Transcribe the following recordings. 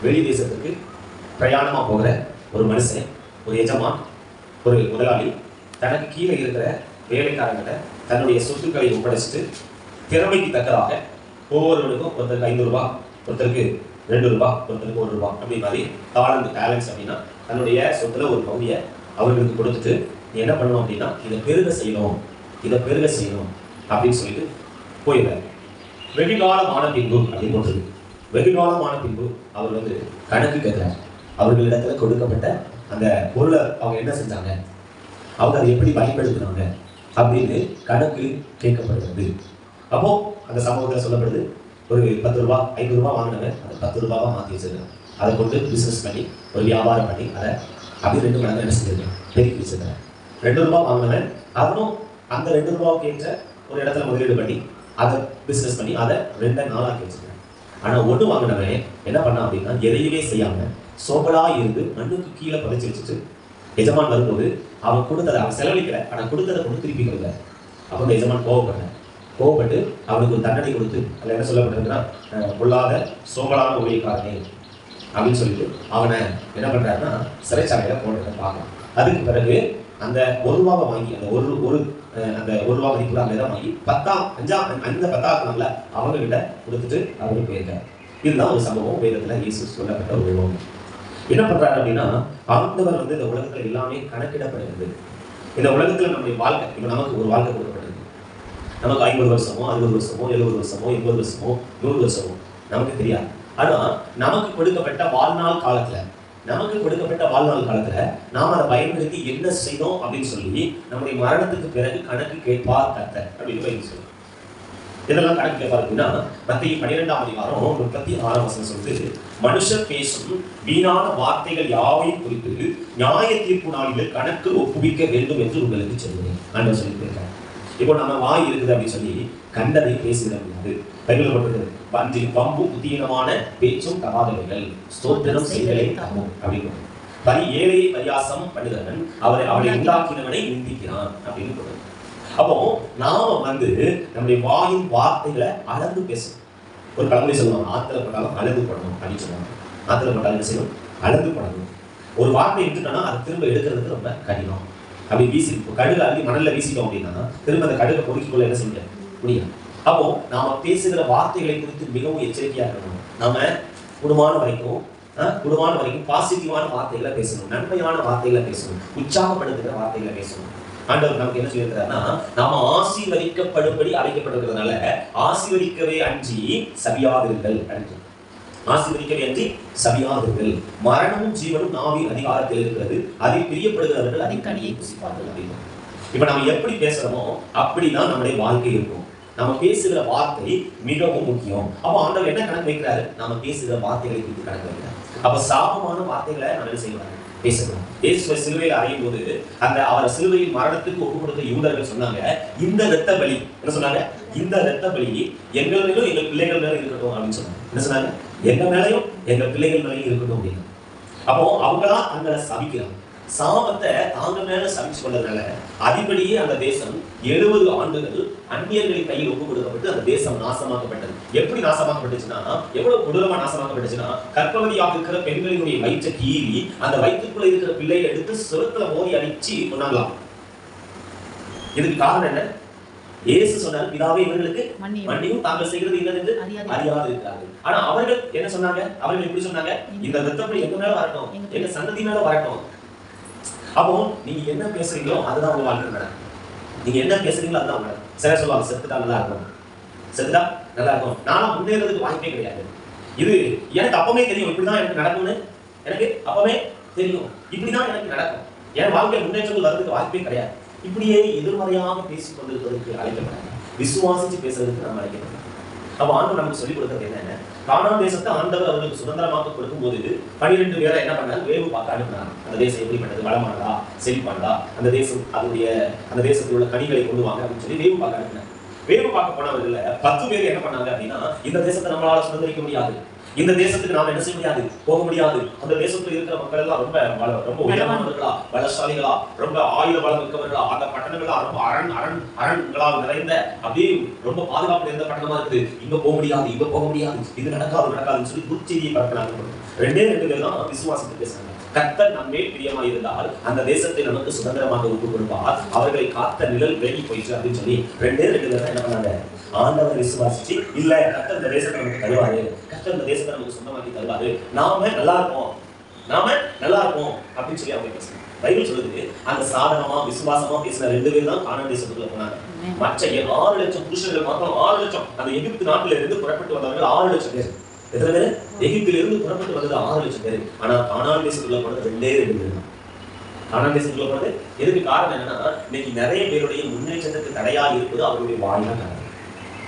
வெளி தேசத்துக்கு பிரயாணமா போகிற ஒரு மனுஷன், ஒரு எஜமான், ஒரு முதலாளி தனக்கு கீழே இருக்கிற வேலைக்காரங்களை தன்னுடைய சொத்துக்களை ஒப்படைச்சிட்டு திறமைக்கு தக்கதாக ஒவ்வொருவருக்கும் ஒருத்தருக்கு 5 ரூபாய், ஒருத்தருக்கு 2 ரூபாய், ஒருத்தருக்கு 1 ரூபாய் அப்படி மாதிரி டேலண்ட்ஸ் அப்படின்னா தன்னுடைய சொத்துல ஒரு பகுதியை அவர்களுக்கு கொடுத்துட்டு நீ என்ன பண்ணணும் அப்படின்னா இதை பெருக செய்யணும் அப்படின்னு சொல்லிட்டு போயிடுறாரு. வெகு காலம் ஆன பின்பு அப்படின்னு போன்றது. வெகு காலம் ஆன பின்பு அவர் வந்து கணக்கு கேட்கிறார். அவர்களிடத்துல கொடுக்கப்பட்ட அந்த பொருளை அவங்க என்ன செஞ்சாங்க, அவங்க அதை எப்படி பயன்படுத்தினாங்க அப்படின்னு கணக்கு கேட்கப்படுகிறது. அப்போ அந்த சமூகத்தில் சொல்லப்படுது, ஒரு 10 ரூபாய் 5 ரூபாய் வாங்கினாங்க, அதை 10 ரூபாவா மாற்றி வச்சிருக்காங்க. அதை கொண்டு பிசினஸ் பண்ணி ஒரு வியாபாரம் பண்ணி அதை அப்படி 2 மடங்கு என்ன செஞ்சிருக்காங்க, பெருக்கி வச்சிருக்காங்க. 2 ரூபாய் வாங்கினவன் அவனும் அந்த 2 ரூபாய்க்கு ஏற்ற ஒரு இடத்துல முதலீடு பண்ணி அதை பிசினஸ் பண்ணி அதை 2 நாளாக்கி வச்சிருக்காங்க. ஆனா 1 வாங்கினவன் என்ன பண்ணான் அப்படின்னா எதையுமே செய்யாம சோம்பலா இருந்து மண்ணுக்கு கீழே புதைச்சி வச்சுட்டு எஜமான் வரும்போது அவன் கொடுத்ததை அவன் செலவழிக்கல, ஆனா கொடுத்ததை கொண்டு திருப்பி கொடுக்கல. அப்போ அந்த எஜமான் கோவப்பட்டு அவனுக்கு ஒரு தண்டனை கொடுத்து அதில் என்ன சொல்லப்பட்டிருக்குன்னா பொல்லாத சோம்பலான ஊழியக்காரனே அப்படின்னு சொல்லிட்டு அவனை என்ன பண்றாருன்னா சிறைச்சாலையில போடுறத பார்க்கலாம். அதுக்கு பிறகு அந்த 1 ரூபாவை வாங்கி அந்த ஒரு ரூபா மதிப்புல அந்த இடம் வாங்கி 10வது நாள்ல அவங்க கிட்ட கொடுத்துட்டு அவருக்கு போயிருக்காரு. இதுதான் ஒரு சம்பவம். வேதத்துல இயேசு சொல்லப்பட்ட ஒரு உணவு. என்ன பண்றாரு அப்படின்னா ஆண்டவர் வந்து இந்த உலகத்துல எல்லாமே கணக்கிடப்படுகிறது. இந்த உலகத்துல நம்முடைய வாழ்க்கை, இப்ப நமக்கு ஒரு வாழ்க்கை கொடுக்கப்பட்டிருக்கு. நமக்கு 50 வருஷமோ 60 வருஷமோ 70 வருஷமோ 80 வருஷமோ 100 வருஷமோ நமக்கு தெரியாது. ஆனா நமக்கு கொடுக்கப்பட்ட வாழ்நாள் காலத்துல நாம அதை பயன்படுத்தி என்ன செய்தோம் அப்படின்னு சொல்லி நம்முடைய மரணத்துக்கு பிறகு கணக்கு கேட்பார் கர்த்தர் அப்படின்னு சொல்லுவோம். இதெல்லாம் கணக்கு கேட்பார் அப்படின்னா மத்தேயு 12ஆம் அதிகாரம் 36ஆம் வசனம் சொல்லுது, மனுஷர் பேசும் வீணான வார்த்தைகள் யாவையும் குறித்து நியாய தீர்ப்பு நாளில் கணக்கு ஒப்புவிக்க வேண்டும் என்று உங்களுக்கு சொல்லுவேன் ஆண்டவர் சொல்லி கேட்கிறார். இப்போ நம்ம வாய் இருக்குது அப்படின்னு சொல்லி கண்டதை பேசிட முடியாது. பைபிள் போட்டிருக்கிறது, பஞ்சில் பம்பு புத்தீனமான பேச்சும் தகாதவைகள் ஸ்தோத்திரம் செய்தலே தகும் அப்படின்னு. ஏழையை பரியாசம் பண்ணுகிறவன் அவளை உண்டாக்கினவனை நிந்திக்கிறான் அப்படின்னு சொல்றது. அப்போ நாம வந்து நம்முடைய வாயின் வார்த்தைகளை அளந்து பேசணும். ஒரு பழமொழி சொல்லுவாங்க, ஆத்துல போட்டாலும் அளந்து போடணும் அப்படின்னு சொல்லுவாங்க. ஆத்துல போட்டாலும் என்ன செய்யணும், அளந்து போடணும். ஒரு வார்த்தை எடுத்துட்டோம்னா அதை திரும்ப எடுக்கிறதுக்கு ரொம்ப கடினம். அப்படி வீசி கடுகு அள்ளி மணல்ல வீசிட்டோம் அப்படின்னா திரும்ப அந்த கடுகை பொறுக்கிக்கொள்ள என்ன செய்ய முடியாது. அப்போ நாம பேசுகிற வார்த்தைகளை குறித்து மிகவும் எச்சரிக்கையா இருக்கணும். நாம கூடுமான வரைக்கும் பாசிட்டிவான வார்த்தைகளை பேசணும், நன்மையான வார்த்தைகளை பேசணும், உற்சாகப்படுத்துகிற வார்த்தைகளை பேசணும். ஆண்டவர் நமக்கு என்ன சொல்லியிருக்கிறார்னா, நாம ஆசீர்வதிக்கப்படும்படி அழைக்கப்பட்டிருக்கிறதுனால ஆசீர்வதிக்கவே அஞ்சி சபியாதிருங்கள் அப்படின்னு. ஆசீர்வதிக்கவே அஞ்சி சபியாதிருங்கள். மரணமும் ஜீவனும் நாவின் அதிகாரத்தில் இருக்கிறது, அதில் பிரியப்படுகிறவர்கள் அதை கனியை புசிப்பார்கள் அப்படின்னு. இப்ப நம்ம எப்படி பேசுறோமோ அப்படிதான் நம்முடைய வாழ்க்கை இருக்கும். நம்ம பேசுகிற வார்த்தை மிகவும் முக்கியம். அப்ப ஆண்டவர் என்ன கணக்கு வைக்கிறாரு, நாம பேசுகிற வார்த்தைகளை குறித்து கணக்கு வைக்கிறார். அப்ப சாபமான வார்த்தைகளை நம்ம என்ன செய்வாங்க, பேசணும். இயேசுவை சிலுவையில் அறையும் போது அவரை சிலுவையில் மரணத்துக்கு ஒப்பு கொடுத்த யூதர்கள் சொன்னாங்க, இந்த இரத்த பலி என்ன சொன்னாங்க, இந்த இரத்த பலி எங்கள் மேலும் எங்கள் பிள்ளைகள் மேலும் இருக்கட்டும் அப்படின்னு சொன்னாங்க. என்ன சொன்னாங்க, எங்க மேலையும் எங்க பிள்ளைகள் மேலையும் இருக்கட்டும் அப்படின்னு. அப்போ அவங்களா தங்களை சபிக்கிறாங்க. சாபத்தை தாங்க மேல சபிச்சு கொண்டதுனால அதிபடியே அந்த தேசம் 70 ஆண்டுகள் அந்நியர்களின் கையில் ஒப்பு கொடுக்கப்பட்டு அந்த தேசம் நாசமாக்கப்பட்டது. எப்படி நாசமாக்கப்பட்டுச்சுன்னா, எவ்வளவு கொடூரமா நாசமாக்கப்பட்டுச்சுன்னா, கர்ப்பவதியாக இருக்கிற பெண்களினுடைய வயிற்றை கீறி அந்த வயிற்றுக்குள்ள இருக்கிற பிள்ளையை எடுத்து சுரத்துல மோதி அடிச்சு கொண்டாங்களாம். இதுக்கு காரணம் என்ன? இயேசு சொன்னார், பிதாவே இவர்களுக்கு மன்னியும் தாங்கள் செய்கிறது என்னது அறியாது இருக்கிறார்கள். ஆனா அவர்கள் என்ன சொன்னாங்க, அவர்கள் எப்படி சொன்னாங்க, இந்த ரத்தப்படி எங்க மேல வரட்டும், எங்க சந்ததி மேல வரட்டும். அப்போ நீங்க என்ன பேசுறீங்களோ அதுதான் உங்க வாழ்க்கை நடக்கும். நீங்க என்ன பேசுறீங்களோ அதுதான் உங்க நடக்கும். சில சொல்லுவாங்க, செத்துட்டா நல்லா இருக்கும், நானும் முன்னேறதுக்கு வாய்ப்பே கிடையாது. இது எனக்கு அப்பவே தெரியும், இப்படிதான் எனக்கு நடக்கும்னு எனக்கு அப்பவே தெரியும், இப்படிதான் எனக்கு நடக்கும், என் வாழ்க்கை முன்னேற்றங்கள் வர்றதுக்கு வாய்ப்பே கிடையாது. இப்படியே எதிர்மறையாக பேசிக் கொண்டிருப்பதற்கு அழைக்கப்பட்டாங்க. விசுவாசிச்சு பேசுறதுக்கு நம்ம அழைக்கப்பட்டாங்க. அப்ப ஆண்டவர் நமக்கு சொல்லிக் கொடுக்கிறது என்னன்னா, கானான் தேசத்தை ஆண்டவர் அவர்களுக்கு சுதந்திரமாக கொடுக்கும் போது 12 பேரை என்ன பண்ணாரு, வேவு பார்க்க அனுப்பினார். அந்த தேசம் எப்படிப்பட்டது, வளமானதா செழிப்பானதா, அந்த தேசத்தில் உள்ள கனிகளை கொண்டு வாங்க அப்படின்னு சொல்லி வேவு பார்க்க அனுப்பினார். வேவு பார்க்க போனவர்கள் 10 பேர் என்ன பண்ணாங்க அப்படின்னா, இந்த தேசத்தை நம்மளால சுதந்திரிக்க முடியாது, இந்த தேசத்துக்கு நாம என்ன செய்ய முடியாது, போக முடியாது. அந்த தேசத்துல இருக்கிற மக்கள் எல்லாம் ரொம்ப உயரமானவர்களா, பலசாலிகளா, ரொம்ப ஆயுத பலம் மிக்கவர்களா, அந்த பட்டணங்களா ரொம்ப அரண்களால் நிறைந்த, அப்படியே ரொம்ப பாதுகாப்பு நிறைந்த பட்டணமா இருக்குது. இங்க போக முடியாது, இங்க போக முடியாது, இது நடக்காதுன்னு சொல்லி துர்ச்செய்தியை பரப்பினாங்க. 2 பேர் தான் விசுவாசத்தை பேசுறாங்க. கர்த்தர் நம்மேல் பிரியமாய் இருந்தால் அந்த தேசத்தை நமக்கு சுதந்திரமாக ஒப்புக் கொடுப்பார், அவர்களை காத்த நிழல் விலகி போயிடுச்சு அப்படின்னு சொல்லி 2 பேர் என்ன பண்ணாங்க, ஆண்டவர் விசுவாசிச்சு, இல்ல கர்த்தர் இந்த தேசத்தை நமக்கு தருவாரு, கர்த்தர் இந்த தேசத்தை நமக்கு சொந்தமாக்கி தருவாரு, நாம நல்லா இருப்போம் அப்படின்னு சொல்லி அவங்க பேசுறாங்க. பைபிள் சொல்லுது, அந்த சாதகமா விசுவாசமா பேசின 2 பேர் தான் கானான் தேசத்துக்குள்ள போனாங்க. மற்ற 6 லட்சம் புருஷர்கள் மாத்திரம் 6 லட்சம் அந்த எகிப்து நாட்டில இருந்து புறப்பட்டு வந்தவர்கள் 6 லட்சம் பேர். எத்தனை பேர்? எகிப்தில இருந்து புறப்பட்டு வந்தது 6 லட்சம் பேர். ஆனா கானான் தேசத்துக்குள்ள போனது 2 பேர் தான். கானான் தேசத்துக்குள்ள போனது எதுக்கு காரணம் என்னன்னா, இன்னைக்கு நிறைய பேருடைய முன்னேற்றத்துக்கு தடையா இருப்பது அவருடைய வாய் தான் காரணம்.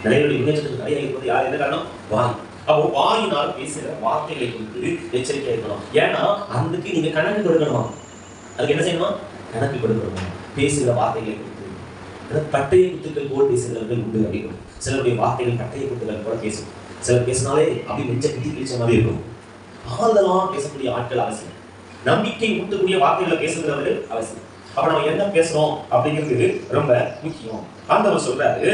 நிறைய பேருடைய முன்னேற்றத்துக்கு தடையா இருப்பது யார், என்ன காரணம்? வாய். அப்போ வாயினால் பேசுகிற வார்த்தைகளை குறித்து எச்சரிக்கையா இருக்கணும். ஏன்னா அதுக்கு நீங்க கணக்கு கொடுக்கணுமா, அதுக்கு என்ன செய்யணுமா, கணக்கு கொடுக்கணுமா. பேசுகிற வார்த்தைகளை குறித்து பட்டய குத்துக்கள் போல் பேசுகிறவர்கள் உண்டு அப்படின்னு. சிலருடைய வார்த்தைகள் பட்டய குத்துக்கள் போல பேசும். சிலர் பேசினாலே அப்படி நெஞ்ச குத்தி பிடிச்ச மாதிரி இருக்கும். ஆறுதலாம் பேசக்கூடிய ஆட்கள் அவசியம். நம்பிக்கை ஊட்டக்கூடிய வார்த்தைகளை பேசுகிறவர்கள் அவசியம். அப்ப நம்ம என்ன பேசுறோம் அப்படிங்கிறது ரொம்ப முக்கியம். ஆண்டவர் சொல்றாரு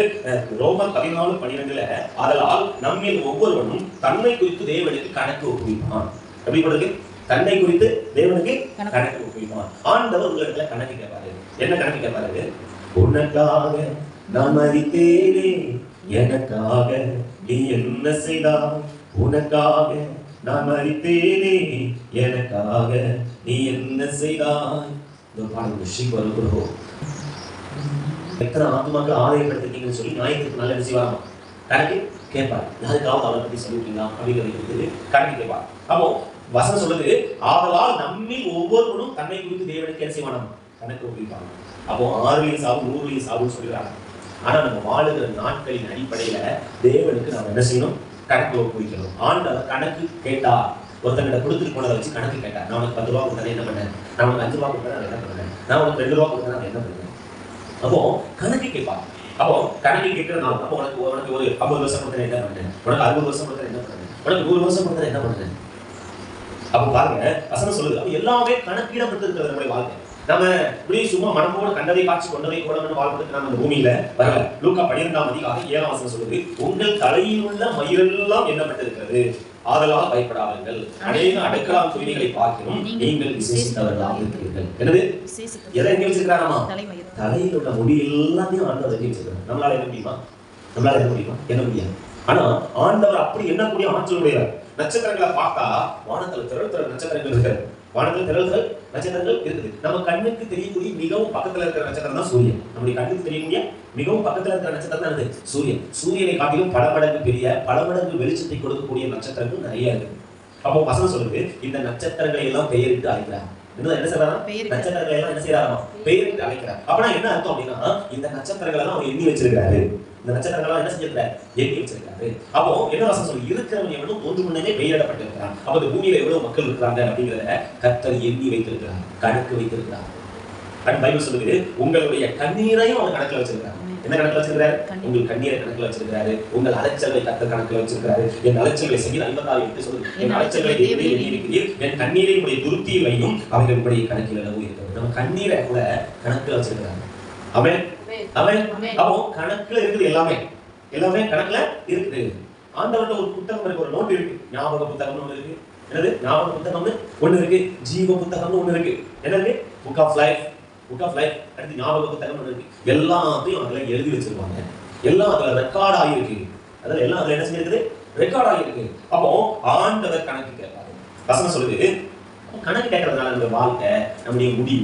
ரோமர் 14:12 அதனால் நம்மில் ஒவ்வொருவனும் தன்னை குறித்து தேவனுக்கு கணக்கு ஒப்புவிப்பான். எப்படி சொல்றது? தன்னை குறித்து தேவனுக்கு கணக்கு ஒப்புவிப்பான். ஆண்டவர் உங்களிடத்துல கணக்கு கேட்பாரு. என்ன கணக்கு கேட்பாரு? உனக்காக நான் மரித்தேனே, எனக்காக நீ என்ன செய்தாய், உனக்காக நான் மரித்தேனே, எனக்காக நீ என்ன செய்தாய். இந்த பாடல் ஸ்ரீ வருகிறோம். எத்தனை ஆத்மாக்கள் ஆதாயப்படுத்திருக்கீங்கன்னு சொல்லி ஞாயிற்றுக்கு நல்ல என்ன செய்வாராமா, கணக்கு கேட்பார். யாருக்காவது அவரை பற்றி சொல்லிட்டீங்களா அப்படிங்கிறது கணக்கு கேட்பார். அப்போ வசனம் சொல்லுது, ஆதலால் நம்மில் ஒவ்வொருவரும் தன்னை குறித்து தேவனுக்கு என்ன செய்வானாம், கணக்கு ஒப்புவிப்பாங்க. அப்போ 6 சாவு 100 சாவுன்னு சொல்லிடுறாங்க. ஆனா நம்ம வாழுகிற நாட்களின் அடிப்படையில தேவனுக்கு நம்ம என்ன செய்யணும், கணக்கு ஒப்புவிக்கணும். ஆண்டவர் கணக்கு கேட்டா, ஒருத்தங்கிட்ட கொடுத்துட்டு போனதை வச்சு கணக்கு கேட்டார். நான் உனக்கு 10 ரூபா கொடுத்தேன் என்ன பண்ணேன், நான் உனக்கு 5 ரூபா கொடுத்தேன் அதை என்ன பண்ணேன், நான் உனக்கு 2 ரூபா கொடுத்தேன் அதை என்ன பண்ணேன். அப்போ கணக்கு கேட்பார். அப்போ கணக்கு கேட்கறதுனால அப்போ உனக்கு ஒரு 50 வருஷம் கொடுத்தேன் என்ன பண்ணேன், உனக்கு 60 வருஷம் கொடுத்தேன் என்ன பண்ணேன், உனக்கு 100 வருஷம் கொடுத்தேன் என்ன பண்ணேன். அப்போ பாருங்க வசனம் சொல்லுது, அப்போ எல்லாமே கணக்கிடப்பட்டிருக்கிறது நம்முடைய வாழ்க்கை. நம்ம இப்படி சும்மா மனமோட கண்டதை காட்சி கொண்டதை கூட வாழ்றதுக்கு நம்ம இந்த பூமியில வரல. லூக்கா 12:7 சொல்லுது, உங்கள் தலையில் உள்ள மயிரெல்லாம் எண்ணப்பட்டிருக்கிறது, ஆதலால் பயப்படாதீர்கள், அநேக அடைக்கலால் துணிகளை பார்க்கிறோம், நீங்கள் விசேஷித்தவர்களாக இருக்கிறீர்கள். என்னது? எதை எங்க வச்சிருக்காராமா? தலையில் உள்ள முடி எல்லாத்தையும் ஆண்டவர் எங்க வச்சிருக்காரு. நம்மளால என்ன முடியுமா? என்ன முடியாது. ஆனா ஆண்டவர் அப்படி எண்ணக்கூடிய ஆற்றல் உடையவர். நட்சத்திரங்களை பார்த்தா வானத்துல திரள் நட்சத்திரங்கள் இருக்காது. வானத்துல திரள் நட்சத்திரங்கள் இருக்குது. நம்ம கண்ணுக்கு தெரியக்கூடிய மிகவும் பக்கத்துல இருக்கிற நட்சத்திரம் தான் சூரியன். நம்முடைய கண்ணுக்கு தெரியக்கூடிய மிகவும் பக்கத்துல இருக்கிற நட்சத்திரம் தான் அது சூரியன். சூரியனை காட்டிலும் பல மடங்கு பெரிய, பல மடங்கு வெளிச்சத்தை கொடுக்கக்கூடிய நட்சத்திரங்கள் நிறைய இருக்கு. அப்போ வசனம் சொல்லுது, இந்த நட்சத்திரங்களை எல்லாம் பெயரிட்டு அழைக்கிறார். என்ன செய்யறாங்க? நட்சத்திரங்களை எல்லாம் என்ன செய்யறாங்க? பெயரிட்டு அழைக்கிறார். அப்படின்னா என்ன அர்த்தம் அப்படின்னா, இந்த நட்சத்திரங்களை எல்லாம் அவர் எண்ணி வச்சிருக்காரு. இந்த நட்சத்திரங்கள் என்ன செஞ்சிருக்காரு? எண்ணி வச்சிருக்காரு. அப்போ என்ன வசனம் சொல்லி, இருக்கிறவன் எவ்வளவு தோன்று முன்னே பெயரிடப்பட்டிருக்கிறான். அப்போ இந்த பூமியில எவ்வளவு மக்கள் இருக்கிறாங்க அப்படிங்கிறத கர்த்தர் எண்ணி வைத்திருக்கிறார், கணக்கு வைத்திருக்கிறார். பைபிள் சொல்லுது, உங்களுடைய கண்ணீரையும் அவர் கணக்கில் வச்சிருக்கிறார். என்ன கணக்கில் வச்சிருக்கிறாரு? உங்கள் கண்ணீரை கணக்கில் வச்சிருக்கிறாரு. உங்கள் அலைச்சலை கர்த்தர் கணக்கில் வச்சிருக்கிறாரு. என் அலைச்சலை செய்ய 56 சொல்லுது, என் அலைச்சலை எண்ணி இருக்கிறீர், என் கண்ணீரை உடைய துருத்தியில் வையும், அவைகள் உடைய கணக்கில் அளவு இருக்கிறது. நம்ம கண்ணீரை கூட கணக்கில் வச்சிருக்கிறாங்க. அவன் அப்போ கணக்குல இருக்குது, எல்லாமே கணக்குல இருக்குது. ஆண்டவர்கிட்ட ஒரு புத்தகம் இருக்கு, ஒரு நோட் இருக்கு, ஞாபக புத்தகம்னு ஒண்ணு இருக்கு. என்னது? ஞாபக புத்தகம்னு ஒண்ணு இருக்கு, ஜீவ புத்தகம்னு ஒண்ணு இருக்கு. என்ன இருக்கு? Book of life. அடுத்து ஞாபக புத்தகம் ஒண்ணு இருக்கு. எல்லாத்தையும் அதுல எழுதி வச்சிருப்பாங்க. எல்லாம் அதுல ரெக்கார்ட் ஆகிருக்கு. அதுல எல்லாம் அதுல என்ன செஞ்சிருக்குது? ரெக்கார்ட் ஆகிருக்கு. அப்போ ஆண்டவர் கணக்கு கேட்பாரு. வசனம் சொல்லுது, கணக்கு கேட்கறதுனால நம்ம வாழ்க்கை, நம்முடைய முடி,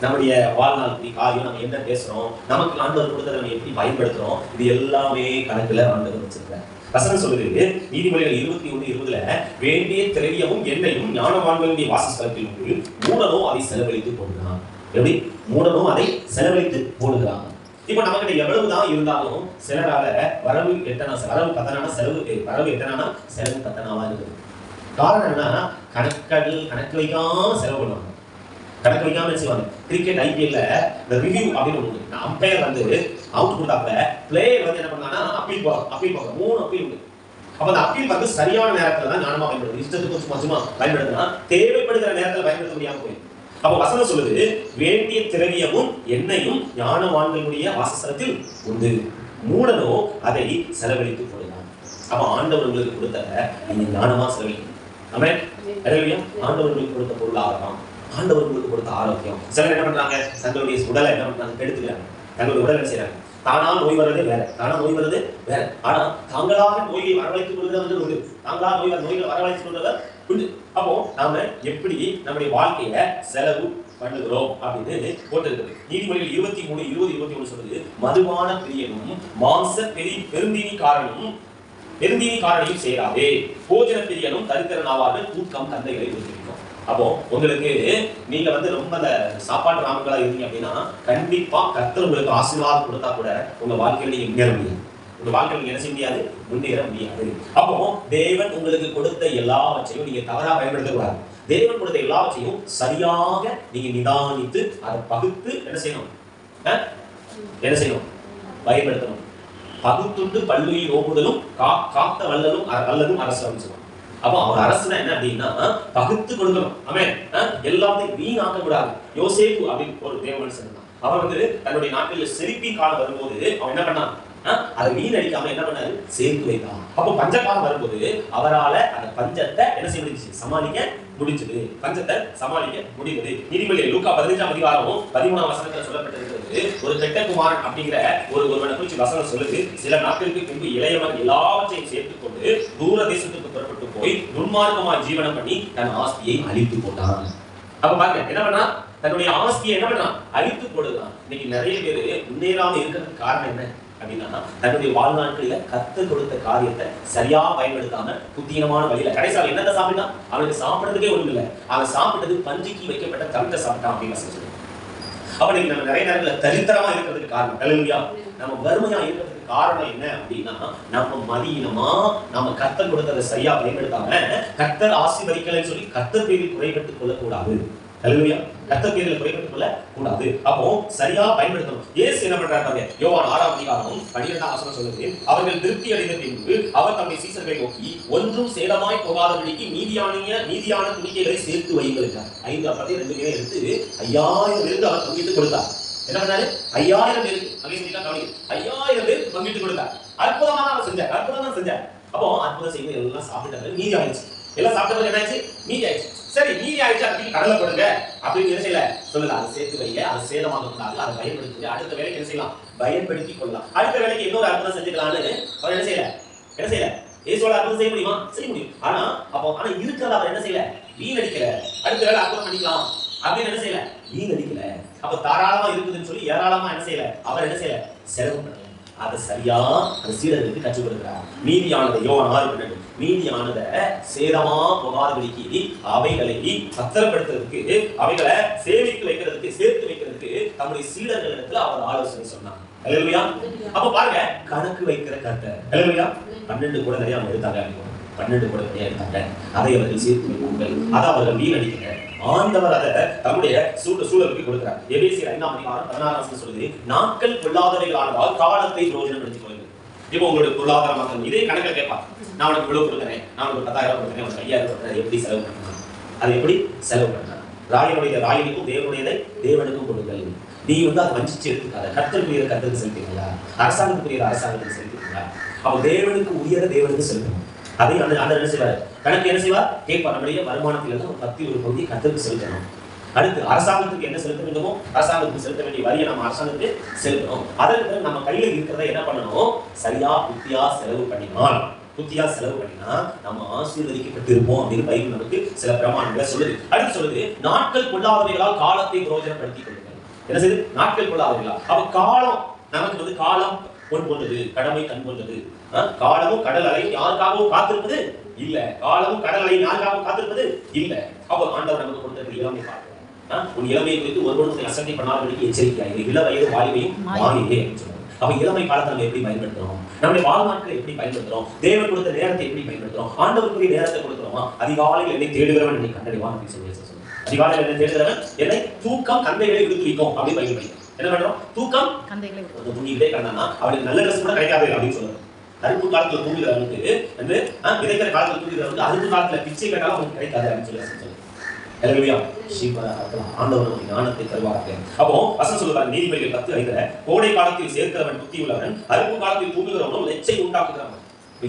நம்முடைய வாழ்நாள் காரியம், நம்ம என்ன பேசுறோம், நமக்கு ஆண்டவர் கொடுத்ததை நம்ம எப்படி பயன்படுத்துறோம், இது எல்லாமே கணக்குல ஆண்டவர் வச்சிருக்காரு. வசனம் சொல்லுது, நீதிமொழிகள் 21:20 வேண்டிய திரவியமும் எண்ணெயும் ஞானவான்களுடைய வாசஸ்தலத்தில் உண்டு, மூடனோ அதை செலவழித்து போடுகிறான். எப்படி? மூடனோ அதை செலவழித்து போடுகிறான். இப்ப நம்ம கிட்ட எவ்வளவுதான் இருந்தாலும் சிலரால வரவு பத்தனானா செலவு பத்தனாவா இருக்குது. காரணம் என்னன்னா, கணக்கு வைக்காம செலவு பண்ணுவாங்க. கணக்கு வைக்காம என்ன செய்வாங்க? கிரிக்கெட் ஐபிஎல்ல இந்த ரிவ்யூ அப்படின்னு ஒண்ணு, அம்பையர் வந்து அவுட் கொடுத்தாப்புல பிளேயர் வந்து என்ன பண்ணாங்கன்னா அப்பீல் போக 3 அப்பீல் உண்டு. அப்ப அந்த அப்பீல் வந்து சரியான நேரத்துல தான் ஞானமா பயன்படுது. இஷ்டத்துக்கு சும்மா பயன்படுத்தினா தேவைப்படுகிற நேரத்துல பயன்படுத்த முடியாம போயிடும். அப்ப வசனம் சொல்லுது, வேண்டிய திரவியமும் எண்ணெயும் ஞானவான்களுடைய வாசஸ்தலத்தில் உண்டு, மூடனோ அதை செலவழித்து போடலாம். அப்ப ஆண்டவர் உங்களுக்கு கொடுத்த நீங்க ஞானமா செலவழிக்கணும். ஆமென். ஹல்லேலூயா. ஆண்டவர் உங்களுக்கு கொடுத்த பொருளாதாரம், ஆண்டவர் உங்களுக்கு கொடுத்த ஆரோக்கியம். சிலர் என்ன பண்றாங்க, தங்களுடைய உடலை என்ன பண்றாங்க, கெடுத்துக்கிறாங்க. தங்களுடைய உடலை என்ன செய்யறாங்க, தானா நோய் வர்றதே வேற, ஆனா தாங்களாக நோயை வரவழைத்துக் கொள்கிறது உண்டு, தாங்களாக நோய்களை வரவழைத்துக் கொள்றவர் உண்டு. அப்போ நாம எப்படி நம்முடைய வாழ்க்கைய செலவு பண்ணுகிறோம் அப்படின்னு போட்டிருக்கிறது. நீதிமொழிகள் 23:20-21 சொல்லுது, மதுபான பிரியனும் மாம்ச பெருந்தீனிக்காரனையும் சேராதே, போஜன பிரியனும் தரித்திரன் ஆவார்கள், தூக்கம் தந்தைகளை உறுதிக்கும். அப்போ உங்களுக்கு நீங்க ரொம்ப சாப்பாடு ராமங்களா இருந்தீங்க அப்படின்னா கண்டிப்பா கர்த்தர் உங்களுக்கு ஆசீர்வாதம் கொடுத்தா கூட உங்க வாழ்க்கையில நீங்க முன்னேற முடியாது. உங்க வாழ்க்கையில நீங்க என்ன செய்ய முடியாது, முன்னேற முடியாது. அப்போ தேவன் உங்களுக்கு கொடுத்த எல்லாவற்றையும் நீங்க தவறா பயன்படுத்த கூடாது. தேவன் கொடுத்த எல்லாவற்றையும் சரியாக நீங்க நிதானித்து அதை பகுத்து என்ன செய்யணும், பயன்படுத்தணும். பகுத்துண்டு பல்லுயிர் ஓம்புதலும் காத்த வல்லதும் அரசு சொல்லுவாங்க. அப்போ அவர் அரசுனா என்ன அப்படின்னா பகுத்து கொடுக்கணும். ஆமென். எல்லாத்தையும் வீணாக்க கூடாது. யோசேப்பு அப்படின்னு ஒரு தேவ மனுஷன் தான். அவர் தன்னுடைய நாட்டில் செழிப்பி காலம் வரும்போது அவன் என்ன பண்ணான், அதை வீணடிக்காம என்ன பண்ணாரு, சேர்த்து வைத்தான். அப்போ பஞ்சகாலம் வரும்போது அவரால அந்த பஞ்சத்தை என்ன செய்ய முடிஞ்சிச்சு, சமாளிக்க முடிஞ்சது. பஞ்சத்தை சமாளிக்க முடிந்தது. நீதிமொழிகள் லூக்கா 15:13 சொல்லப்பட்டிருக்கிறது, ஒரு கெட்ட குமாரன் அப்படிங்கிற ஒருவனை குறித்து வசனம் சொல்லுது, சில நாட்களுக்கு பின்பு இளையவன் எல்லாவற்றையும் சேர்த்துக் கொண்டு தூர தேசத்துக்கு புறப்பட்டு போய் துன்மார்க்கமாய் ஜீவனம் பண்ணி தன் ஆஸ்தியை அழித்து போட்டான். அப்ப பாருங்க, என்ன பண்ணா, தன்னுடைய ஆஸ்தியை என்ன பண்ணா, அழித்து போடுதான். இன்னைக்கு நிறைய பேரு முன்னேறாம இருக்கிறதுக்கு காரணம் என்ன அப்படின்னா, தன்னுடைய வாழ்நாட்களில கர்த்தர் கொடுத்த காரியத்தை சரியா பயன்படுத்தாம புத்தீனமான வழியில கடைசியாக என்னத்தை சாப்பிட்டா, அவனுக்கு சாப்பிடுறதுக்கே ஒண்ணு இல்லை, அவன் சாப்பிட்டது பஞ்சிக்கு வைக்கப்பட்ட தவிட்ட சாப்பிட்டான் அப்படின்னு சொல்லி. அப்ப நீங்க நம்ம நிறைய நேரத்துல தரித்திரமா இருக்கிறதுக்கு காரணம், ஹல்லேலூயா, நம்ம வறுமையா இருக்கிறதுக்கு காரணம் என்ன அப்படின்னா, நம்ம மதியினமா நம்ம கர்த்தர் கொடுத்ததை சரியா பயன்படுத்தாம கர்த்தர் ஆசீர்வதிக்கலைன்னு சொல்லி கர்த்தர் பேரில் குறைபட்டுக் கொள்ளக்கூடாது. ஹல்லேலூயா. கர்த்தர் பேரில் குறைபட்டுக் கொள்ள கூடாது. அப்போ சரியா பயன்படுத்தணும். இயேசு என்ன பண்றாரு, யோவான் 6:12 சொல்லுது, அவர்கள் திருப்தி அடைந்த பின்பு அவர் தம்முடைய சீசர்களை நோக்கி, ஒன்றும் சேதமாய் போகாதபடிக்கு மீதியான துணிக்கைகளை சேர்த்து வையுங்கள். 5 அப்பத்தை 2 பேரை எடுத்து 5000 பேருக்கு அவர் பங்கிட்டு கொடுத்தார். என்ன பண்ணாரு, 5000 பேருக்கு 5000 பேருக்கு பங்கிட்டு கொடுத்தார். அற்புதமா அவர் செஞ்சார். அப்போ அற்புதம் செய்து எல்லாம் சாப்பிட்டாங்க, மீதி ஆயிடுச்சு. எல்லாம் சாப்பிட்டது என்ன ஆயிடுச்சு, மீதி ஆயிடுச்சு. சரி, மீதி ஆயிடுச்சு, அதுக்கு கடலை போடுங்க அப்படின்னு என்ன செய்யல சொல்லல, அதை சேர்த்து வைங்க, அதை சேதமாக கூடாது, அதை பயன்படுத்தி அடுத்த வேலைக்கு என்ன செய்யலாம், பயன்படுத்தி கொள்ளலாம். அடுத்த வேலைக்கு இன்னொரு அற்புதம் செஞ்சுக்கலாம்னு அவர் என்ன செய்யல இயேசுவோட அற்புதம் செய்ய முடியும். ஆனா இருக்கிறத அவர் என்ன செய்யல, வீணடிக்கல. அடுத்த வேலை அற்புதம் பண்ணிக்கலாம் அப்படின்னு என்ன செய்யல, வீணடிக்கல. அப்ப தாராளமா இருக்குதுன்னு சொல்லி ஏராளமா என்ன செய்யல, அவர் என்ன செய்யல, செலவு பண்ணல. அதை சரியா அந்த சீடர்களுக்கு கற்றுக் கொடுக்கிறார். மீதியானதை யோவான் 6:12 மீதியானதை சேதமா போகாதபடிக்கு அவைகளை பத்திரப்படுத்துறதுக்கு, அவைகளை சேமித்து வைக்கிறதுக்கு, சேர்த்து வைக்கிறதுக்கு தம்முடைய சீடர்களிடத்துல அவர் ஆலோசனை சொன்னார். ஹல்லேலூயா. அப்ப பாருங்க, கணக்கு வைக்கிற கர்த்தர். ஹல்லேலூயா. 12 கூட நிறைய எடுத்தாங்க, 12 கூட நிறைய எடுத்தாங்க. அதை அவர்கள் சேர்த்து வைப்பார்கள், அதை அவர்கள் வீணடிக்கிற ஆண்டவர் அதை தம்முடைய சூழலுக்கு கொடுக்கிறார். எபேசியர் 5:16 சொல்லுது, நாட்கள் பொல்லாதவைகளானதால் காலத்தை பிரயோஜனப்படுத்திக் கொள்ளுங்கள். இப்போ உங்களுடைய பொருளாதார மக்கள் இதே கணக்கில் கேட்பாங்க, நான் உனக்கு இவ்வளவு கொடுக்குறேன், நான் உனக்கு 10,000 கொடுக்குறேன், உனக்கு 5,000 கொடுக்குறேன், எப்படி செலவு பண்ணலாம், அதை எப்படி செலவு பண்ணலாம். ராயனுக்கும் தேவனுடையதை தேவனுக்கும் கொடுங்கள். நீ அதை வஞ்சிச்சு எடுத்துக்காத. கர்த்தருக்குரியதை கர்த்தருக்கு செலுத்துங்களா, அரசாங்கத்துக்குரியதை அரசாங்கத்துக்கு செலுத்துங்களா. அப்ப தேவனுக்கு உரியதை தேவனுக்கு செலுத்தணும். அதை அந்த என்ன செய்வார், கணக்கு என்ன செய்வார், கேட்பார். நம்முடைய வருமானத்திலிருந்து ஒரு 10 பகுதி கர்த்தருக்கு செலுத்தணும். அடுத்து அரசாங்கத்துக்கு என்ன செலுத்த வேண்டுமோ அரசாங்கத்துக்கு செலுத்த வேண்டிய வரியை நம்ம அரசாங்கத்துக்கு செலுத்தணும். அதற்கு நம்ம கையில இருக்கிறத என்ன பண்ணணும், சரியா புத்தியா செலவு பண்ணினா நம்ம ஆசீர்வதிக்கப்பட்டிருப்போம் அப்படின்னு பைபிள் நமக்கு சில பிரமாணங்களை சொல்லுது. அடுத்து சொல்லுது, நாட்கள் கொள்ளாதவைகளால் காலத்தை பிரயோஜனப்படுத்திக் கொள்ளுங்கள். என்ன செய்யுது, நாட்கள் கொள்ளாதவைகளா. அப்ப காலம் நமக்கு காலம் பொன் போன்றது, கடமை கண் போன்றது. காலமும் கடல் அலை யாருக்காகவும் காத்திருப்பது இல்ல, காலமும் கடல் அலை யாருக்காகவும் காத்திருப்பது இல்ல. அப்போ ஆண்டவர் நமக்கு கொடுத்த இளமை பார்க்கிறோம். உன் இளமையை குறித்து ஒருவனுக்கு அசட்டை பண்ணாதபடிக்கு எச்சரிக்கையாக இள வயது வாலிபையும் வாங்கினே அப்படின்னு சொல்லுவாங்க. அப்ப இளமை காலத்தை நம்ம எப்படி பயன்படுத்துறோம், நம்முடைய வாழ்நாட்களை எப்படி பயன்படுத்துறோம், தேவன் கொடுத்த நேரத்தை எப்படி பயன்படுத்துறோம், ஆண்டவருக்குரிய நேரத்தை கொடுக்கிறோமா. அதிகாலையில் என்னை தேடுகிறவன் என்னை கண்டறிவான் அப்படின்னு சொல்லி அதிகாலையில் என்னை தேடுகிறவன் என்னை தூக்கம் கந்தைகளை விடுத்து வைக்கும் அப்படின்னு பயன்படுத்தும். என்ன பண்றோம், தூக்கம் கந்தைகளை துணிக்கிட்டே கண்டானா அவனுக்கு நல்ல ட்ரெஸ் கூட கிடைக்காது அப்படின்னு சொல்லுவாங்க. அறுப்பு காலத்துல தூங்குகிறவனுக்கு வந்து விதைக்கிற காலத்துல தூங்குகிறவனுக்கு அறுப்பு காலத்துல பிச்சை கேட்டாலும் அவனுக்கு கிடைக்காது அப்படின்னு சொல்லி ஆண்டவர் நமக்கு ஞானத்தை தருவாங்க. அப்போ வசனம் சொல்லுவாங்க நீதிமொழிகள் 10:5 கோடை காலத்தில் சேர்க்கிறவன் புத்தி உள்ளவன், அறுப்பு காலத்தில் தூங்குகிறவனும் லெச்சை உண்டாக்குகிறவன்.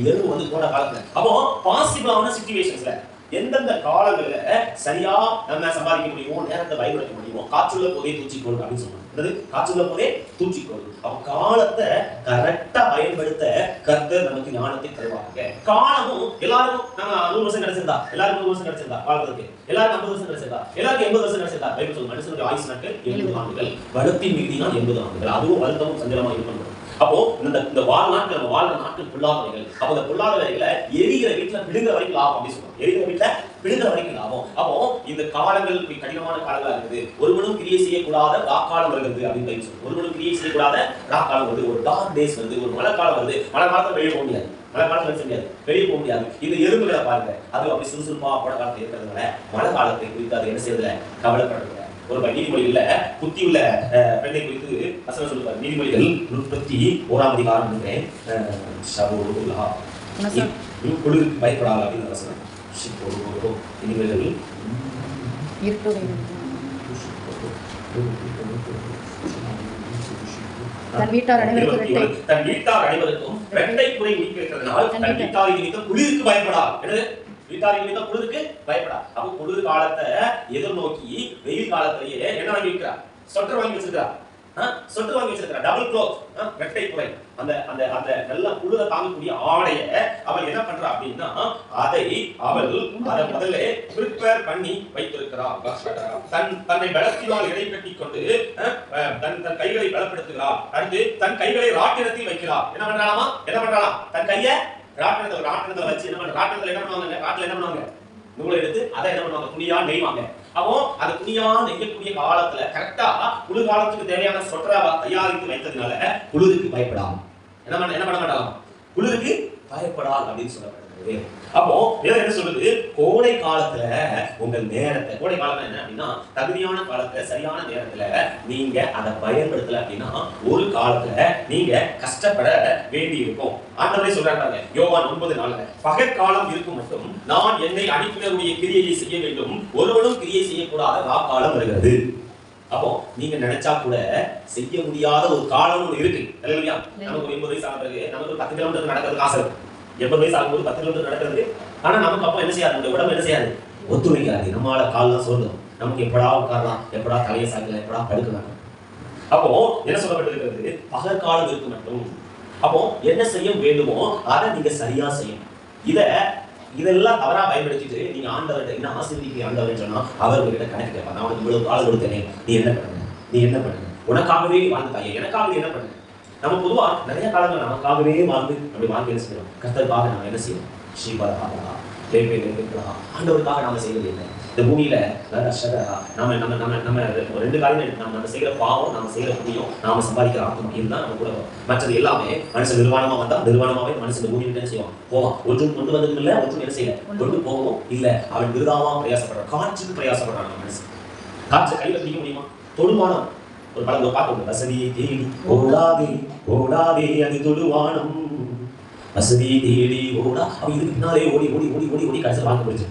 எறும்பு வந்து கோடை காலத்துல அப்போ பாசிபிளான சிச்சுவேஷன்ஸ்ல எந்தெந்த காலங்கள்ல சரியா நம்ம சம்பாதிக்க முடியுமோ, நேரத்தை பயன்படுத்த முடியுமோ, காற்றுள்ள போதே தூச்சிக்கொள் அப்படின்னு சொல்லுவாங்க. காற்றுள்ள போதே தூச்சிக்கொள். அப்ப காலத்தை கரெக்டா பயன்படுத்த கர்த்தர் நமக்கு ஞானத்தை தருவாங்க. காலமும் எல்லாருக்கும் நம்ம 100 வருஷம் கிடைச்சிருந்தா, எல்லாருக்கும் 100 வருஷம் கிடைச்சிருந்தா வாழ்றதுக்கு, எல்லாருக்கும் 50 வருஷம் கிடைச்சிருந்தா, எல்லாருக்கும் 80 வருஷம் கிடைச்சிருந்தா, பைபிள் சொல்லுங்க மனுஷனுடைய ஆயுசு நாட்கள் 70 ஆண்டுகள், வளர்த்தி மீதினா 80 ஆண்டுகள். அதுவும் வருத்தமும் சஞ்சலமா இருக்கணும். அப்போ இந்த வாழ்நாட்கள் நம்ம வாழ்ற நாட்கள் பொல்லாதவைகள். அப்போ இந்த பொல்லாதவைகளை எரிகிற வீட்டுல பிடுங்குற வரைக்கும் லாபம் அப்படின்னு சொல்லுவோம். எரிகிற வீட்டுல பிடுங்குற வரைக்கும் லாபம். அப்போ இந்த காலங்கள் கடினமான காலங்களா இருக்குது. ஒருவனும் கிரியை செய்யக்கூடாத ராக்காலம் வருகிறது அப்படின்னு சொல்லுவோம். ஒருவனும் கிரியை செய்யக்கூடாத ராக்காலம் வருது, ஒரு டார்க் டேஸ் வருது, ஒரு மழைக்காலம் வருது. மழை காலத்துல வெளியே போக முடியாது, மழை காலத்துல செய்ய முடியாது, வெளியே போக முடியாது. இந்த எறும்புகளை பாருங்க, அது அப்படி சுறுசுறுப்பா கோடை காலத்துல இருக்கிறதுனால மழை காலத்தை குறித்து அது என்ன செய்யறதுல கவலைப்படுறது. ஒரு நீதிமொழிகள்ல புத்தி உள்ள பெண்ணை குறித்து வசனம் சொல்லுவார். நீதிமொழிகள் 31 குளிருக்கு பயப்படாது அப்படின்னு வசனம். நீதிமொழிகள் தன் வீட்டார் அனைவருக்கும் இரட்டை குறை நீக்கிறதுனால் தன் வீட்டாரின் நிமித்தம் குளிருக்கு பயப்படாது. வீட்டாரின் நிமித்தம் குளிருக்கு பயப்படா. அப்போ குளிர் காலத்தை எதிர்நோக்கி வெயில் காலத்திலேயே என்ன வாங்கி வைக்கிறார்? சொட்டர் வாங்கி வச்சிருக்கிறார். சொட்டர் வாங்கி வச்சிருக்கிறார். டபுள் க்ளோத், இரட்டை குறை. அந்த அந்த அந்த நல்ல குளிர தாங்கக்கூடிய ஆடைய அவள் என்ன பண்றா அப்படின்னா அதை முதல்ல ப்ரிப்பேர் பண்ணி வைத்திருக்கிறார். தன்னை பலத்தினால் இடை கட்டி கொண்டு தன் கைகளை பலப்படுத்துகிறார். அடுத்து தன் கைகளை ராட்டினத்தில் வைக்கிறார். என்ன பண்றாளாம்? தன் கையை ராட்டினத்துல வச்சு என்ன பண்ணுவாங்க? ராட்டில என்ன பண்ணுவாங்க? நூலை எடுத்து அதை என்ன பண்ணுவாங்க? துணியா நெய்வாங்க. அப்போ அந்த துணியா நெய்யக்கூடிய காலத்துல கரெக்டா குளிர் காலத்துக்கு தேவையான சொட்டரா தயாரித்து வைத்ததுனால குளிருக்கு பயப்படாம என்ன பண்ண மாட்டாங்க? குளிருக்கு பயப்படாது அப்படின்னு சொல்லப்படுது. அப்போ என்ன சொல்லுது? கோடை காலத்துல உங்கள் நேரத்தை, கோடை காலம் என்ன அப்படின்னா தகுதியான காலத்துல சரியான நேரத்துல நீங்க அதை பயன்படுத்தல அப்படின்னா ஒரு காலத்துல நீங்க கஷ்டப்பட வேண்டி இருக்கும். ஆண்டவரே சொல்றாங்க யோவான் 9:4 பகற்காலம் இருக்கும் மட்டும் நான் என்னை அனுப்பினருடைய கிரியையை செய்ய வேண்டும், ஒருவனும் கிரியை செய்யக்கூடாத காலம் வருகிறது. அப்போ நீங்க நினைச்சா கூட செய்ய முடியாத ஒரு காலம் இருக்கு இல்லையா? நமக்கு 80 வயசு ஆன பிறகு நமக்கு 10 கிலோமீட்டர் நடக்கிறதுக்கு ஆசை இருக்கு. 80 வயசு ஆகும்போது 10 கிலோமீட்டர் நடக்கிறது. ஆனா நமக்கு அப்போ என்ன செய்யாது? நம்ம உடம்பு என்ன செய்யாது? ஒத்துழைக்காது. நம்மளால கால் தான் சொல்லும். நமக்கு எப்படா உட்காரலாம், எப்படா தலையை சாக்கலாம், எப்படா படுக்கலாம். அப்போ என்ன சொல்லப்பட்டிருக்கிறது? பகற்காலம் இருக்கு மட்டும். அப்போ என்ன செய்ய வேண்டுமோ அதை நீங்க சரியா செய்யும். இதெல்லாம் தவறா பயன்படுத்திட்டு நீங்க ஆண்டவர்கிட்ட என்ன ஆசீர்வதிக்க ஆண்டவர் சொன்னா அவர் உங்ககிட்ட கணக்கு கேட்பாங்க. நான் உனக்கு இவ்வளவு காலம் கொடுத்தேனே, நீ என்ன பண்ணுங்க? உனக்காகவே வாழ்ந்தாயே, எனக்காகவே என்ன பண்ணுங்க? நம்ம பொதுவா நிறைய காலங்கள் நமக்காகவே வாழ்ந்து அப்படி வாழ்க்கை என்ன செய்யணும்? கர்த்தருக்காக நாம என்ன செய்யணும்? ஸ்ரீபாதா ஆண்டவருக்காக நாம செய்வது என்ன? இந்த பூமியில நம்ம 2 காரியம் நம்ம செய்யற பாவம், நாம செய்யற புண்ணியம், நாம சம்பாதிக்கிற ஆத்மா, இதுதான் நம்ம கூட. மற்றது எல்லாமே மனுஷன் நிர்வாணமா வந்தா நிர்வாணமாவே மனுஷன் இந்த பூமியில என்ன செய்வான்? போவான். ஒன்றும் கொண்டு வந்ததும் இல்லை, ஒன்றும் என்ன செய்யல கொண்டு போகவும் இல்லை. அவன் விருதாவா பிரயாசப்படுறான். காற்றுக்கு பிரயாசப்படுறான். மனுஷன் காற்றை கையில பிடிக்க முடியுமா? தொடுவானம். ஒரு பழங்க பார்க்கணும். வசதியை தேடி ஓடாதே ஓடாதே அது தொடுவானம், வசதியை தேடி ஓடா. அவன் இதுக்கு பின்னாலே ஓடி ஓடி ஓடி ஓடி ஓடி கடைசியில் வாங்க முடிச்சு.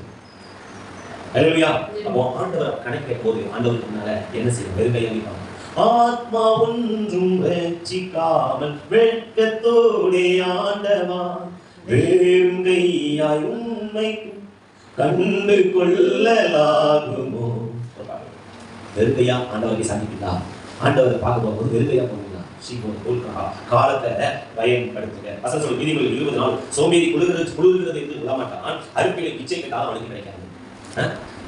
அல்லேலூயா. அப்போ ஆண்டவர் கணக்கு போது ஆண்டவருக்கு முன்னால என்ன செய்யும்? வெறும் கையை வைப்பாங்க. ஆத்மா ஒன்றும் ரட்சிக்காமல் வெட்கத்தோடே ஆண்டவா வெறும் கையாய் உண்மை கண்டு கொள்ளலாகுமோ? வெறுங்கையா ஆண்டவரை சந்திக்கிட்டா, ஆண்டவரை பார்க்க போகும்போது வெறுங்கையா போகுங்களா? காலத்தை பயன்படுத்துங்க. வசனம் சொல்லுங்க நீதிமொழிகள் 20 சோம்பேறி குளிர்கிறது என்று விடமாட்டான், அறுப்பிலை பிச்சை கேட்டாலும் அவனுக்கு கிடைக்காது.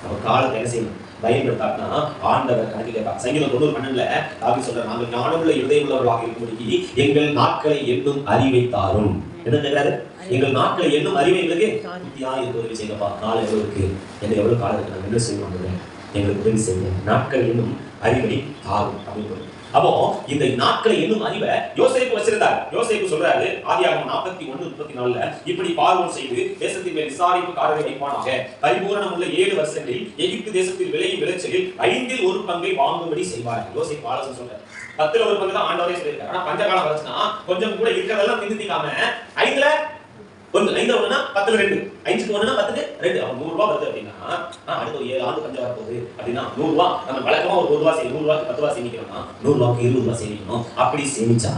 அப்ப காலத்தை என்ன செய்யணும்? பயன்படுத்தாட்டினா ஆண்டவர் கணக்கு கேட்பார். சங்கீதம் 90:12 தாவீது சொல்றார், நாங்கள் ஞானமுள்ள இருதயம் உள்ளவர்களாக இருக்கும்படிக்கு எங்கள் நாட்களை எண்ணும் அறிவை தாரும். என்ன கேட்கிறாரு? எங்கள் நாட்களை எண்ணும் அறிவை எங்களுக்கு புத்தியா இருக்க உதவி செய்யப்பா. காலம் எவ்வளவு இருக்கு, எனக்கு எவ்வளவு காலம் இருக்கு, நாங்கள் என்ன செய்யணும்? எங்களுக்கு உதவி செய்யுங்க. நாட்கள் என்னும் அறிவை தாரும் அப்படின்னு அப்போ இந்த நாட்களை என்னும் அறிவை யோசேப்பு வச்சிருந்தார். யோசேப்பு சொல்றாரு ஆதியாகமம் 41:34 இப்படி பார்வோன் செய்து தேசத்தின் மேல் விசாரிப்புக்காரரை வைப்பானாக. பரிபூரணம் உள்ள 7 வருஷங்களில் எகிப்து தேசத்தில் விளையும் விளைச்சலில் 5 1 பங்கை வாங்கும்படி செய்வார்கள். யோசேப்பு ஆலோசனை சொல்றாரு. 10 1 பங்கு தான் ஆண்டவரே சொல்லியிருக்காரு. ஆனா பஞ்சகாலம் வரச்சுன்னா கொஞ்சம் கூட இருக்கிறதெல்லாம் நிறுத்திக்காம 5ல 1 5 1னா 10ல 2 5க்கு 1னா 10க்கு 2 அப்ப 100 ரூபாய் வருது அப்படின்னா அடுத்த 7 ஆண்டு பஞ்சம் வரப்போகுது அப்படின்னா 100 ரூபாய் நம்ம வழக்கமா ஒரு 1 ரூபாய் சேமி 100 ரூபாய்க்கு 10 ரூபாய் சேமிக்கிறோம்னா 100 ரூபாய்க்கு 20 ரூபாய் சேமிக்கணும். அப்படி சேமிச்சா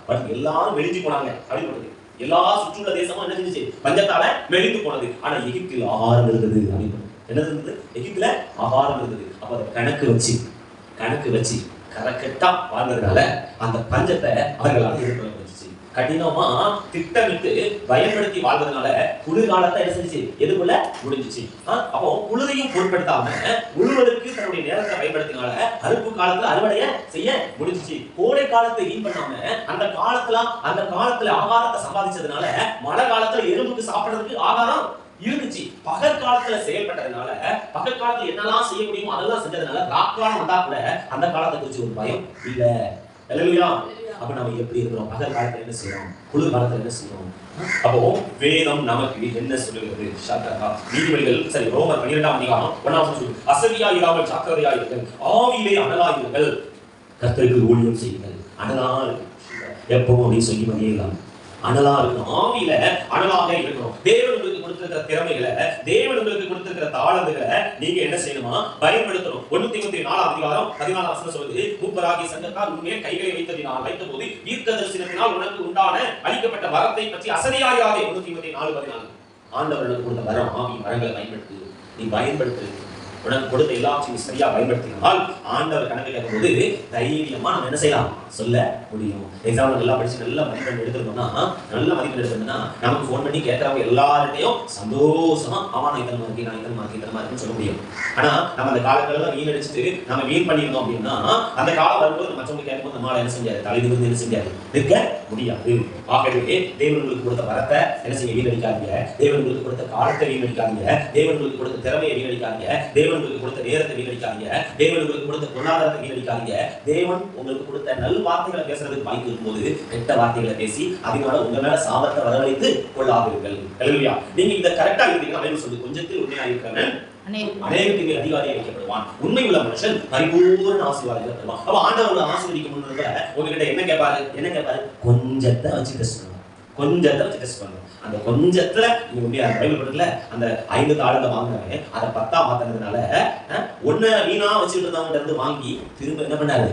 பட் எல்லாரும் மெலிஞ்சு போனாங்க. அப்படி போடுது எல்லா சுற்றுள்ள தேசமும் என்ன செஞ்சுச்சு? பஞ்சத்தால மெலிந்து போனது. ஆனா எகிப்தில் ஆகாரம் இருந்தது அப்படின்னு என்ன இருந்தது? எகிப்துல ஆகாரம் இருந்தது. அப்ப அதை கணக்கு வச்சு கரெக்டா வாழ்ந்ததுனால அந்த பஞ்சத்தை அவர்களால் எதிர்கொள்ள முடிஞ்சிச்சு. கடினமா திட்டமிட்டு பயன்படுத்தி வாழ்வதனால குளிர்காலத்தை என்ன செஞ்சிச்சு? எதிர்கொள்ள முடிஞ்சிச்சு. அப்போ குளிரையும் பொருட்படுத்தாம முழுவதற்கு தன்னுடைய நேரத்தை பயன்படுத்தினால அறுப்பு காலத்துல அறுவடைய செய்ய முடிஞ்சிச்சு. கோடை காலத்தை வீண் பண்ணாம அந்த காலத்துல ஆகாரத்தை சம்பாதிச்சதுனால மழை காலத்துல எறும்புக்கு சாப்பிடுறதுக்கு ஆகாரம் இருந்துச்சு. பகற்காலத்துல செயல்பட்டதுனால பகற்காலத்துல என்னெல்லாம் செய்ய முடியுமோ அதெல்லாம் செஞ்சதுனால ராக்காலம் வந்தா கூட அந்த காலத்தை குறிச்சு ஒரு பயம் இல்ல. அல்லேலூயா. அப்ப நம்ம எப்படி இருக்கிறோம்? பகல் காலத்துல என்ன செய்யறோம்? குளிர் காலத்துல என்ன செய்யறோம்? அப்போ வேதம் நமக்கு என்ன சொல்லுகிறது? நீதிமொழிகள் சரி ரோமர் 12ஆம் அதிகாரம் 1ஆம் வசனம் அசதியா இராமல் ஜாக்கிரதையா இருங்கள், ஆவியிலே அனலா இருங்கள், கர்த்தருக்கு ஊழியம் செய்யுங்கள். அனலா இருக்கு எப்பவும் அப்படின்னு சொல்லி மதியலாம். அனலா இருக்கணும், ஆவியில அனலாக இருக்கணும். தேவன் உங்களுக்கு கொடுத்திருக்கிற திறமைகளை, தேவன் உங்களுக்கு கொடுத்திருக்கிற தாளந்துகளை நீங்க என்ன செய்யணுமா? பயன்படுத்தணும். 1 தீமோத்தேயு 4ஆம் அதிகாரம் 14ஆம் வசனம் சொல்லுது, மூப்பராகிய சங்கத்தார் உன்மேல் கைகளை வைத்தபோது தீர்க்கதரிசனத்தினால் உனக்கு உண்டான அளிக்கப்பட்ட வரத்தை பற்றி அசதியாயாதே. 1 தீமோத்தேயு 4:14 ஆண்டவர்களுக்கு கொடுத்த வரம் ஆவி வரங்களை பயன்படுத்து. நீ பயன்படுத்து. உனக்கு கொடுத்த எல்லாத்தையும் சரியா பயன்படுத்தினால் ஆண்டவர் கணக்கு கேட்கும்போது தைரியமா நம்ம என்ன செய்யலாம்? சொல்ல முடியும். எக்ஸாம்பிள் நல்லா படிச்சு நல்ல மதிப்பெண் எடுத்துருந்தோம்னா நமக்கு போன் பண்ணி கேட்கறவங்க எல்லார்ட்டையும் சந்தோஷமா நான் இத்தனை மார்க்கு சொல்ல முடியும். ஆனா நம்ம அந்த காலங்களெல்லாம் வீண் அடிச்சுட்டு நம்ம வீண் பண்ணியிருந்தோம் அப்படின்னா அந்த காலம் வரும்போது மற்றவங்க கேட்கும்போது நம்மளால என்ன செஞ்சாரு? தலைநிமிர்ந்து என்ன செஞ்சாரு? நிற்க முடியாது. ஆகவே தேவனுக்கு கொடுத்த வரத்தை என்ன செய்ய? வீணடிக்காதீங்க. தேவனுக்கு கொடுத்த காலத்தை வீணடிக்காதீங்க. தேவனுக்கு கொடுத்த திறமையை வீணடிக்காதீங்க. தேவனுக்கு கொடுத்த நேரத்தை வீணடிக்காதீங்க. தேவனுக்கு கொடுத்த பொருளாதாரத்தை வீணடிக்காதீங்க. தேவன் உங்களுக்கு கொடுத்த நல் வார்த்தைகளை பேசுறதுக்கு வாய்ப்பு இருக்கும்போது கெட்ட வார்த்தைகளை பேசி அதனால உங்க மேல சாபத்தை வரவழைத்து கொள்ளாதீர்கள். அல்லேலூயா. நீங்க இத கரெக்டா இருந்தீங்கன்னா பைபிள் சொல்லுது, கொஞ்சத்தில் உண்மையா இருக்கிறவன் அநேகத்துக்கு அதிகாரியாக வைக்கப்படுவான். உண்மை உள்ள மனுஷன் பரிபூர்ண ஆசீர்வாதத்தை பெறுவான். அப்ப ஆண்டவர் ஆசீர்வதிக்க முன்னதாக உங்ககிட்ட என்ன கேட்பாரு? கொஞ்சத்தை வச்சு டெஸ்ட் பண்ணுங்க. அந்த கொஞ்சத்துல நீங்க உண்மையா பைபிள் படிக்கல அந்த 5 தாளங்க வாங்குறாங்க, அதை 10ஆ மாத்தினதுனால ஒண்ணு வீணா வச்சுட்டு இருந்தவங்க இருந்து வாங்கி திரும்ப என்ன பண்ணாரு?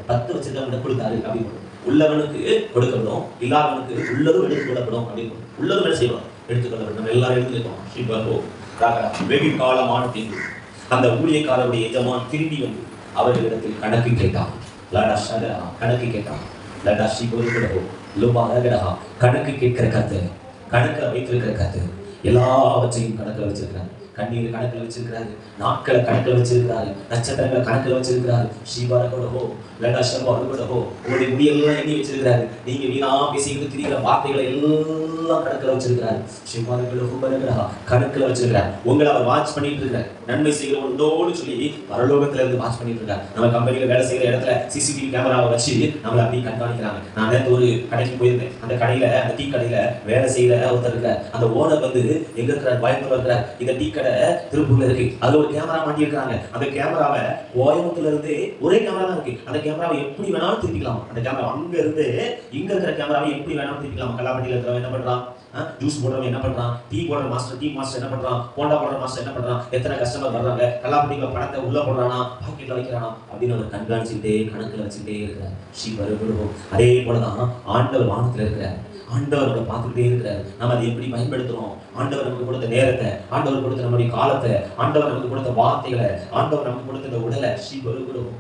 10 வச்சிருக்கவங்க கொடுத்தாரு. அப்படின்னு உள்ளவனுக்கு கொடுக்கப்படும், இல்லாதவனுக்கு உள்ளதும் எடுத்துக் கொள்ளப்படும். அப்படின்னு உள்ளதும் என்ன செய்யணும்? எடுத்துக்கொள்ளப்படும். நம்ம எல்லாரும் எடுத்துக்கோம். வெகு காலமான தீர்வு. அந்த ஊழியக்காரருடைய எஜமான் திரும்பி வந்து அவர்களிடத்தில் கணக்கு கேட்டான். கணக்கு கேட்கிற கத்து, கணக்கில் வைத்திருக்கிற கத்து, எல்லாவற்றையும் கணக்கில் வச்சிருக்கிறார். கண்ணீர் கணக்கில் வச்சிருக்கிறாரு, நாட்களை கணக்கில் வச்சிருக்கிறாரு, நட்சத்திரங்களை கணக்கில் வச்சிருக்கிறாரு. ஸ்ரீபார கூடவோ உங்களுடைய முடியெல்லாம் எண்ணி வச்சிருக்கிறாரு. நீங்க வீணா பேசிக்கிட்டு திரிகிற வார்த்தைகளை எல்லாம் கணக்கில் வச்சிருக்கிறாரு. ஸ்ரீபார கணக்கில் வச்சிருக்கிறார். உங்களை அவர் வாட்ச் பண்ணிட்டு இருக்காரு. நன்மை செய்கிற உண்டோடு சொல்லி பரலோகத்துல இருந்து வாட்ச் பண்ணிட்டு இருக்காரு. நம்ம கம்பெனியில வேலை செய்யற இடத்துல சிசிடிவி கேமராவை வச்சு நம்மளை அப்படியே கண்காணிக்கிறாங்க. நான் நேற்று ஒரு கடைக்கு போயிருந்தேன். அந்த கடையில அந்த டீ கடையில வேலை செய்யற ஒருத்தர் இருக்கார். அந்த ஓனர் வந்து எங்க இருக்கிறார்? கோயம்புத்தூர்ல இருக்கிறார். இந்த டீ கடை திருப்பூர்ல இருக்கு. அதுல ஒரு கேமரா மாட்டி இருக்காங்க. அந்த கேமராவை கோயம்புத்தூர்ல இருந்து ஒரே கேமரா தான் இருக்கு. அந்த கேமராவை எப்படி வேணாலும் திருப்பிக்கலாம். அந்த கேமரா அங்க இருந்து இங்க இருக்கிற கேமராவை எப்படி வேணாலும் திருப்பிக்கலாம். கல்லாப்பட்டியில இருக்கிறவன் என்ன பண்றான்? ஜூஸ் போடுறவன் என்ன பண்றான்? டீ போடுற மாஸ்டர் என்ன பண்றான்? போண்டா போடுற மாஸ்டர் என்ன பண்றான்? எத்தனை கஸ்டமர் வர்றாங்க? கல்லாப்பட்டியில பணத்தை உள்ள போடுறானா, பாக்கெட்ல வைக்கிறானா அப்படின்னு அவர் கண்காணிச்சுட்டே கணக்குல வச்சுட்டே இருக்கிறார். ஸ்ரீ வருவோம். அதே போலதான் ஆண்டவர் வானத்துல இருக்கிறார். ஆண்டவர் நம்மளை பார்த்துக்கிட்டே இருக்கிறார். நம்ம அதை எப்படி பயன்படுத்துறோம்? ஆண்டவர் நமக்கு கொடுத்த நேரத்தை, ஆண்டவர் கொடுத்த நம்முடைய காலத்தை, ஆண்டவர் நமக்கு கொடுத்த வார்த்தைகளை, ஆண்டவர் நமக்கு கொடுத்த இந்த உடலை ஸ்ரீ வருகிறோம்.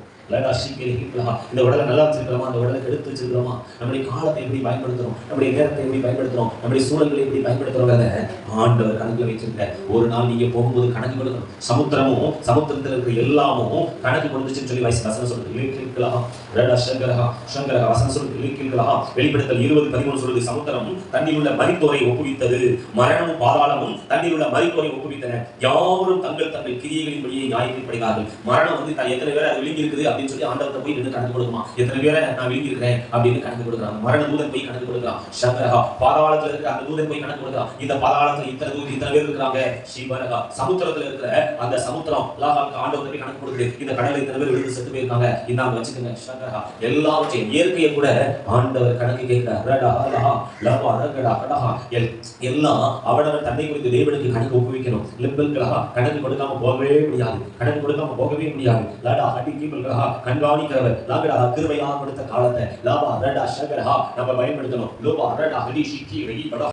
இந்த உடலை நல்லா வச்சிருக்கிறோமா? அந்த உடலை கெடுத்து வச்சிருக்கிறோமா? நம்முடைய காலத்தை எப்படி பயன்படுத்துறோம்? நம்முடைய நேரத்தை எப்படி பயன்படுத்துறோம்? நம்முடைய சூழல்களை எப்படி பயன்படுத்துறோங்கிறத ஆண்டவர் கணக்குல வச்சிருக்க. ஒரு நாள் நீங்க போகும்போது கணக்கு கொடுக்கணும். சமுத்திரத்தில் இருக்கிற எல்லாமும் கணக்கு கொடுத்துச்சுன்னு சொல்லி வசனம் சொல்றது. வசனம் சொல்றது. வெளிப்படுத்தல் 20:13 சொல்றது. சமுத்திரம் தண்ணீர் உள்ள மரித்தோரை ஒப்புவித்தது, மரணமும் பாதாளமும் தண்ணீர் உள்ள மரித்தோரை ஒப்புவித்தன. யாவரும் தங்கள் கிரியைகளின்படியே நியாயப்படுகிறார்கள். மரணம் வந்து எத்தனை பேர் அது விழுங்கி இருக்குது அப்படின்னு சொல்லி ஆண்டவர்கிட்ட போய் நின்று கணக்கு கொடுக்குமா. எத்தனை பேரை நான் வீங்கி இருக்கிறேன் அப்படின்னு கணக்கு கொடுக்குறாங்க. மரண தூதன் போய் கணக்கு கொடுக்குறான். சங்கரஹா பாதாளத்துல இருக்கிற அந்த தூதன் போய் கணக்கு கொடுக்குறான். இந்த பாதாளத்துல இத்தனை பேர் இருக்கிறாங்க. சிவரஹா சமுத்திரத்துல இருக்கிற அந்த சமுத்திரம் ஆண்டவர்கிட்ட போய் கணக்கு கொடுக்குது. இந்த கடல்ல இத்தனை பேர் விழுந்து செத்து போயிருக்காங்க. இந்தாங்க வச்சுக்கோங்க. சங்கரஹா எல்லாவற்றையும் இயற்கையை கூட ஆண்டவர் கணக்கு கேட்கிறார். எல்லாம் அவனவர் தன்னை குறித்து தேவனுக்கு கணக்கு ஒப்புவிக்கணும். லிம்பல்களா கணக்கு கொடுக்காம போகவே முடியாது. கணக்கு கொடுக்காம போகவே முடியாது. லாடா ஹடி கீபல்களா கண்காணிக்கிறவர் லாகடா கிருபையா கொடுத்த காலத்தை லாபா ரடா ஷகரஹா நம்ம பயன்படுத்தணும். லோபா ரடா ஹடி ஷிக்கி வெகி படா